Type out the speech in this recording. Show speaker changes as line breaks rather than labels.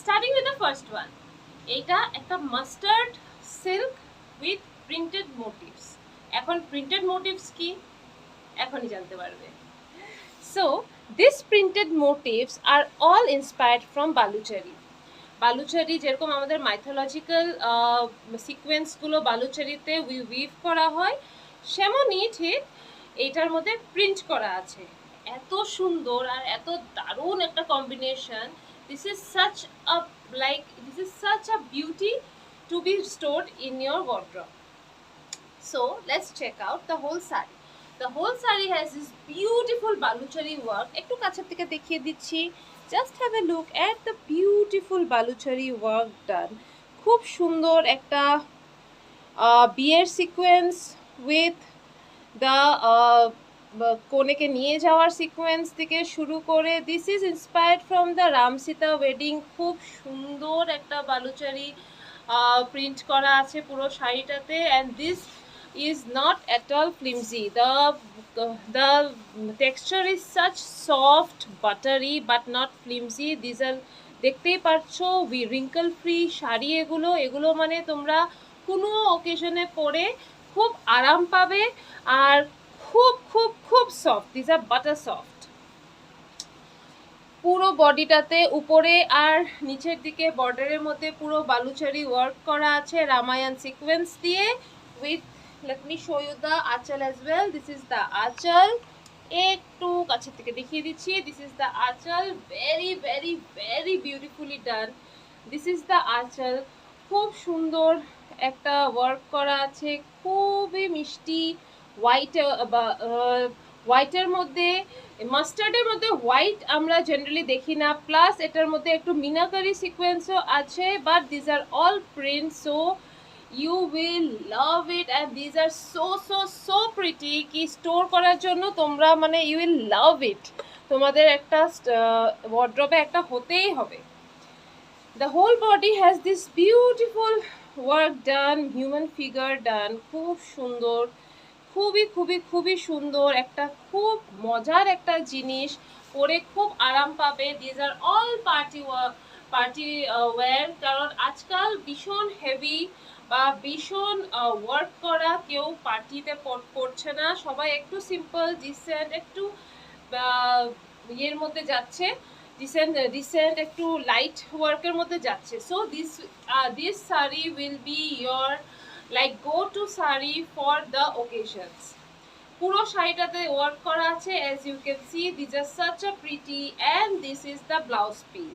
Starting with the first one, এইটা একটা mustard silk with printed motifs. এখন printed motifs কি এখনই জানতে পারবে। So this printed motifs are all inspired from Baluchari. Baluchari যেরকম আমাদের মাইথোলজিক্যাল সিকোয়েন্সগুলো বালুচারিতে উইভ করা হয়, সেমনই ঠিক এইটার মধ্যে প্রিন্ট করা আছে। এত সুন্দর আর এত দারুণ একটা combination. This is such a beauty to be stored in your wardrobe. So let's check out the whole saree. The whole saree has this beautiful baluchari work. একটু কাছের থেকে দেখিয়ে দিচ্ছি। Just have a look at the beautiful baluchari work done. খুব সুন্দর একটা বিয়ের sequence with the কনেকে নিয়ে যাওয়ার সিকোয়েন্স থেকে শুরু করে this is inspired from the Ram Sita wedding. খুব সুন্দর একটা বালুচারি প্রিন্ট করা আছে পুরো শাড়িটাতে, and this is not at all flimsy. The texture is such soft, buttery but not flimsy. These are দেখতেই পারছো wrinkle free শাড়ি। এগুলো মানে তোমরা কোনো অকেশনে পরে খুব আরাম পাবে, আর খুব খুব খুব soft. This are butter soft. পুরো বডিটাতে উপরে আর নিচের দিকে বর্ডারের মধ্যে পুরো বালুচারি ওয়ার্ক করা আছে রামায়ণ সিকোয়েন্স দিয়ে with, let me show you the achal as well. This is the achal. একটু কাছে থেকে দেখিয়ে দিচ্ছি। This is the achal. Very very very beautifully done. This is the achal. খুব সুন্দর একটা ওয়ার্ক করা আছে, খুবই মিষ্টি হোয়াইটের মধ্যে, মাস্টার্ডের মধ্যে হোয়াইট আমরা জেনারেলি দেখি না, প্লাস এটার মধ্যে একটু মিনাকারি সিকোয়েন্সও আছে, but this are all print, so you will love it and these are so pretty কি স্টোর করার জন্য তোমরা মানে you will love it। তোমাদের একটা ওয়ার্ড্রপে একটা হতেই হবে। The whole body has this beautiful work done, human figure done। খুব সুন্দর, খুবই খুবই খুবই সুন্দর একটা, খুব মজার একটা জিনিস, পরে খুব আরাম পাবে। This are all party wear, কারণ আজকাল ভীষণ হেভি বা ভীষণ ওয়ার্ক করা কেউ পার্টিতে পড়ছে না, সবাই একটু সিম্পল ডিসেন্ট একটু ইয়ের মধ্যে যাচ্ছে, রিসেন্ট একটু লাইট ওয়ার্কের মধ্যে যাচ্ছে। So this sari will be your like go to sari for the occasions. পুরো শাড়িটাতে ওয়ার্ক করা আছে, as you can see this are such a pretty, and this is the blouse piece.